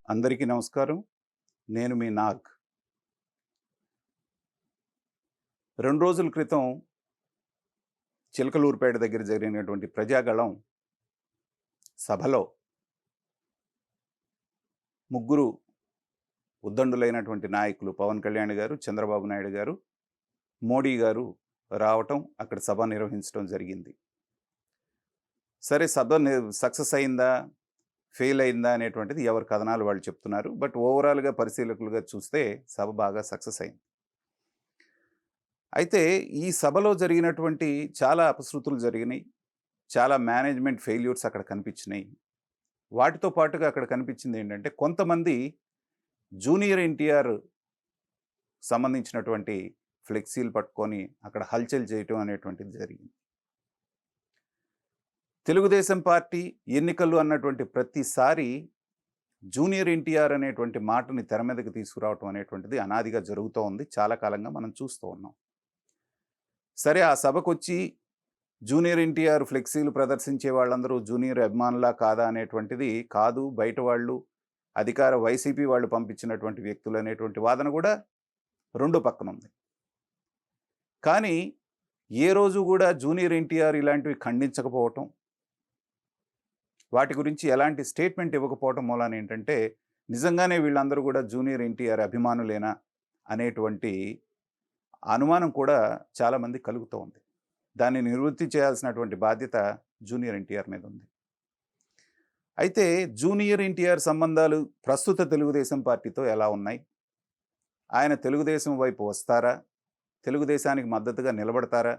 అందరికీ నమస్కారం. నేను మీ నాగ్. 2 రోజుల క్రితం చిలకలూరిపేట దగ్గర జరిగినటువంటి ప్రజాగళం సభలో ముగ్గురు ఉద్దండులైనటువంటి నాయకులు పవన్ కళ్యాణ్ గారు, చంద్రబాబు నాయుడు గారు, మోడీ గారు రావటం, అక్కడ సభ నిర్వహించడం జరిగింది. సరే సభ సక్సెస్ అయిందా? ఫెయిల్ అయిందా? అనేటువంటిది ఎవరి కథనాలు వాళ్ళు చెప్తున్నారు. బట్ ఓవరాల్‌గా పరిశీలకులుగా చూస్తే సభ బాగా సక్సెస్ అయింది. అయితే ఈ సభలో జరిగినటువంటి చాలా అపశృతులు జరిగినాయి. చాలా మేనేజ్‌మెంట్ ఫెయిల్యూర్స్ అక్కడ కనిపించినాయి. వాటితో పాటుగా అక్కడ కనిపించిందేంటంటే, కొంతమంది జూనియర్ ఎన్టీఆర్ సంబంధించినటువంటి ఫ్లెక్సీలు పట్టుకొని అక్కడ హల్చల్ చేయటం అనేటువంటిది జరిగింది. తెలుగుదేశం పార్టీ ఎన్నికలు అన్నటువంటి ప్రతిసారి జూనియర్ ఎన్టీఆర్ అనేటువంటి మాటని తెర మీదకి తీసుకురావటం అనేటువంటిది అనాదిగా జరుగుతూ ఉంది. చాలా కాలంగా మనం చూస్తూ ఉన్నాం. సరే ఆ సభకొచ్చి జూనియర్ ఎన్టీఆర్ ఫ్లెక్సీలు ప్రదర్శించే వాళ్ళందరూ జూనియర్ అభిమానులా కాదా అనేటువంటిది కాదు, బయట వాళ్ళు, అధికార వైసీపీ వాళ్ళు పంపించినటువంటి వ్యక్తులు అనేటువంటి వాదన కూడా రెండో పక్కన ఉంది. కానీ ఏ రోజు కూడా జూనియర్ ఎన్టీఆర్ ఇలాంటివి ఖండించకపోవటం, వాటి గురించి ఎలాంటి స్టేట్మెంట్ ఇవ్వకపోవటం మూలాన ఏంటంటే, నిజంగానే వీళ్ళందరూ కూడా జూనియర్ ఎన్టీఆర్ అభిమానులేనా అనేటువంటి అనుమానం కూడా చాలామంది కలుగుతూ ఉంది. దాన్ని నివృత్తి చేయాల్సినటువంటి బాధ్యత జూనియర్ ఎన్టీఆర్ మీద ఉంది. అయితే జూనియర్ ఎన్టీఆర్ సంబంధాలు ప్రస్తుత తెలుగుదేశం పార్టీతో ఎలా ఉన్నాయి? ఆయన తెలుగుదేశం వైపు వస్తారా? తెలుగుదేశానికి మద్దతుగా నిలబడతారా?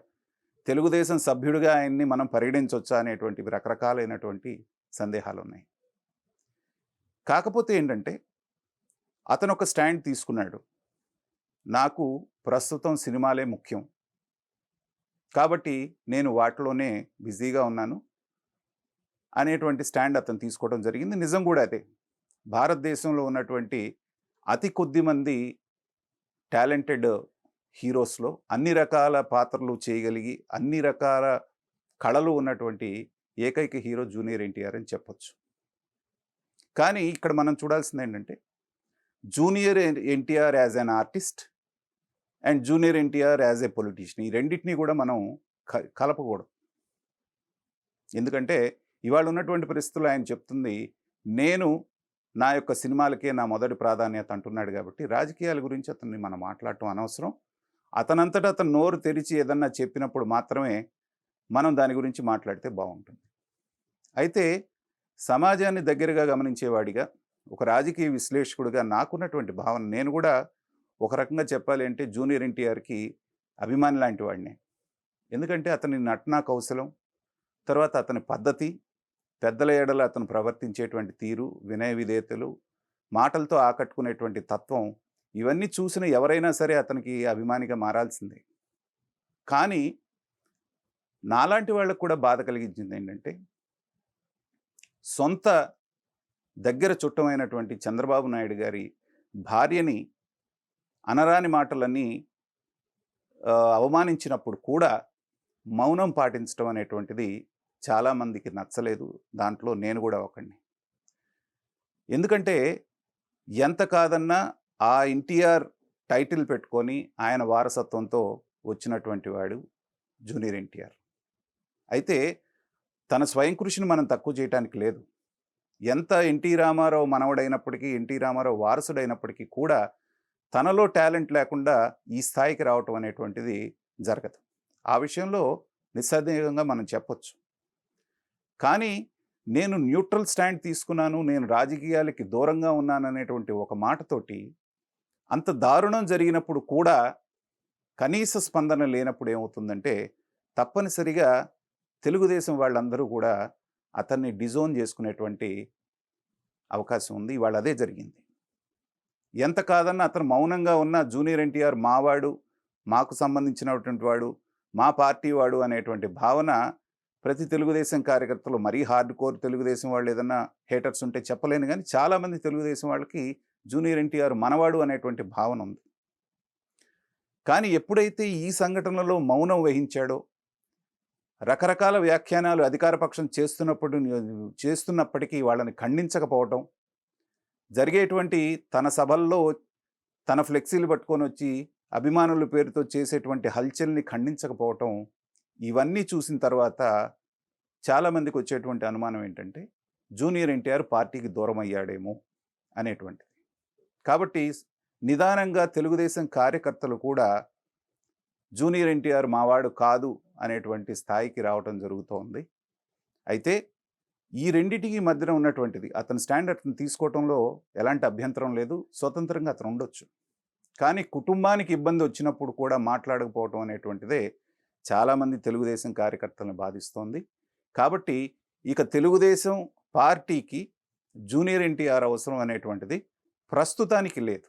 తెలుగుదేశం సభ్యుడిగా ఆయన్ని మనం పరిగణించవచ్చా? అనేటువంటివి రకరకాలైనటువంటి సందేహాలున్నాయి. కాకపోతే ఏంటంటే, అతను ఒక స్టాండ్ తీసుకున్నాడు. నాకు ప్రస్తుతం సినిమాలే ముఖ్యం. కాబట్టి నేను వాటిలోనే బిజీగా ఉన్నాను అనేటువంటి స్టాండ్ అతను తీసుకోవడం జరిగింది. నిజం కూడా అదే. భారతదేశంలో ఉన్నటువంటి అతి కొద్ది మంది టాలెంటెడ్ హీరోస్‌లో అన్ని రకాల పాత్రలు చేయగలిగి, అన్ని రకాల కళలు ఉన్నటువంటి ఏకైక హీరో జూనియర్ ఎన్టీఆర్ అని చెప్పొచ్చు. కానీ ఇక్కడ మనం చూడాల్సిందేంటంటే, junior NTR as an artist and junior NTR as a politician, ఈ రెండిటిని కూడా మనం కలపకూడదు. ఎందుకంటే ఇవాళ ఉన్నటువంటి పరిస్థితుల్లో ఆయన చెప్తుంది, నేను నా యొక్క సినిమాలకే నా మొదటి ప్రాధాన్యత అంటున్నాడు కాబట్టి, రాజకీయాల గురించి అతన్ని మనం మాట్లాడటం అనవసరం. అతనంతటా అతను నోరు తెరిచి ఏదన్నా చెప్పినప్పుడు మాత్రమే మనం దాని గురించి మాట్లాడితే బాగుంటుంది. అయితే సమాజాన్ని దగ్గరగా గమనించేవాడిగా, ఒక రాజకీయ విశ్లేషకుడిగా నాకున్నటువంటి భావన, నేను కూడా ఒక రకంగా చెప్పాలి అంటే జూనియర్ ఎన్టీఆర్‌కి అభిమాని లాంటి వాడినే. ఎందుకంటే అతని నటనా కౌశలం, తర్వాత అతని పద్ధతి, పెద్దల ఎడల అతను ప్రవర్తించేటువంటి తీరు, వినయ విధేయతలు, మాటలతో ఆకట్టుకునేటువంటి తత్వం, ఇవన్నీ చూసిన ఎవరైనా సరే అతనికి అభిమానిగా మారాల్సిందే. కానీ నాలాంటి వాళ్ళకు కూడా బాధ కలిగించింది ఏంటంటే, సొంత దగ్గర చుట్టమైనటువంటి చంద్రబాబు నాయుడు గారి భార్యని అనరాని మాటలన్నీ అవమానించినప్పుడు కూడా మౌనం పాటించడం అనేటువంటిది చాలామందికి నచ్చలేదు. దాంట్లో నేను కూడా ఒకడిని. ఎందుకంటే ఎంత కాదన్నా ఆ ఎన్టీఆర్ టైటిల్ పెట్టుకొని ఆయన వారసత్వంతో వచ్చినటువంటి వాడు జూనియర్ ఎన్టీఆర్. అయితే తన స్వయం కృషిని మనం తక్కువ చేయటానికి లేదు. ఎంత ఎన్టీ రామారావు మనవడైనప్పటికీ, ఎన్టీ రామారావు వారసుడైనప్పటికీ కూడా తనలో టాలెంట్ లేకుండా ఈ స్థాయికి రావటం అనేటువంటిది జరగదు. ఆ విషయంలో నిస్సందేహంగా మనం చెప్పొచ్చు. కానీ నేను న్యూట్రల్ స్టాండ్ తీసుకున్నాను, నేను రాజకీయాలకి దూరంగా ఉన్నాననేటువంటి ఒక మాటతోటి అంత దారుణం జరిగినప్పుడు కూడా కనీస స్పందన లేనప్పుడు ఏమవుతుందంటే, తప్పనిసరిగా తెలుగుదేశం వాళ్ళందరూ కూడా అతన్ని డిజోన్ చేసుకునేటువంటి అవకాశం ఉంది. ఇవాళ అదే జరిగింది. ఎంత కాదన్నా అతను మౌనంగా ఉన్న జూనియర్ ఎన్టీఆర్ మావాడు, మాకు సంబంధించినటువంటి వాడు, మా పార్టీ వాడు అనేటువంటి భావన ప్రతి తెలుగుదేశం కార్యకర్తలు, మరీ హార్డ్ కోర్ తెలుగుదేశం వాళ్ళు ఏదన్నా హేటర్స్ ఉంటే చెప్పలేను కానీ, చాలామంది తెలుగుదేశం వాళ్ళకి జూనియర్ ఎన్టీఆర్ మనవాడు అనేటువంటి భావన ఉంది. కానీ ఎప్పుడైతే ఈ సంఘటనలో మౌనం వహించాడో, రకరకాల వ్యాఖ్యానాలు అధికార పక్షం చేస్తున్నప్పటికీ వాళ్ళని ఖండించకపోవటం, జరిగేటువంటి తన సభల్లో తన ఫ్లెక్సీలు పట్టుకొనొచ్చి అభిమానుల పేరుతో చేసేటువంటి హల్చల్‌ని ఖండించకపోవటం, ఇవన్నీ చూసిన తర్వాత చాలామందికొచ్చేటువంటి అనుమానం ఏంటంటే, జూనియర్ ఎన్టీఆర్ పార్టీకి దూరమయ్యాడేమో అనేటువంటిది. కాబట్టి నిదానంగా తెలుగుదేశం కార్యకర్తలు కూడా జూనియర్ ఎన్టీఆర్ మావాడు కాదు అనేటువంటి స్థాయికి రావటం జరుగుతోంది. అయితే ఈ రెండిటికి మధ్యన ఉన్నటువంటిది అతని స్టాండ్ అతను తీసుకోవటంలో ఎలాంటి అభ్యంతరం లేదు. స్వతంత్రంగా అతను ఉండొచ్చు. కానీ కుటుంబానికి ఇబ్బంది వచ్చినప్పుడు కూడా మాట్లాడకపోవటం అనేటువంటిదే చాలామంది తెలుగుదేశం కార్యకర్తలను బాధిస్తోంది. కాబట్టి ఇక తెలుగుదేశం పార్టీకి జూనియర్ ఎన్టీఆర్ అవసరం అనేటువంటిది ప్రస్తుతానికి లేదు.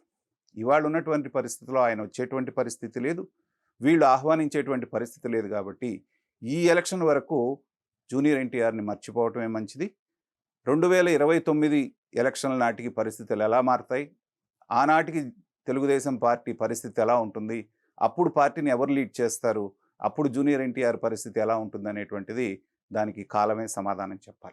ఇవాళ ఉన్నటువంటి పరిస్థితిలో ఆయన వచ్చేటువంటి పరిస్థితి లేదు. వీళ్ళు ఆహ్వానించేటువంటి పరిస్థితి లేదు కాబట్టి ఈ ఎలక్షన్ వరకు జూనియర్ ఎన్టీఆర్‌ని మర్చిపోవటమే మంచిది. 2029 ఎలక్షన్ల నాటికి పరిస్థితులు ఎలా మారతాయి? ఆనాటికి తెలుగుదేశం పార్టీ పరిస్థితి ఎలా ఉంటుంది? అప్పుడు పార్టీని ఎవరు లీడ్ చేస్తారు? అప్పుడు జూనియర్ ఎన్టీఆర్ పరిస్థితి ఎలా ఉంటుందనేటువంటిది దానికి కాలమే సమాధానం చెప్పాలి.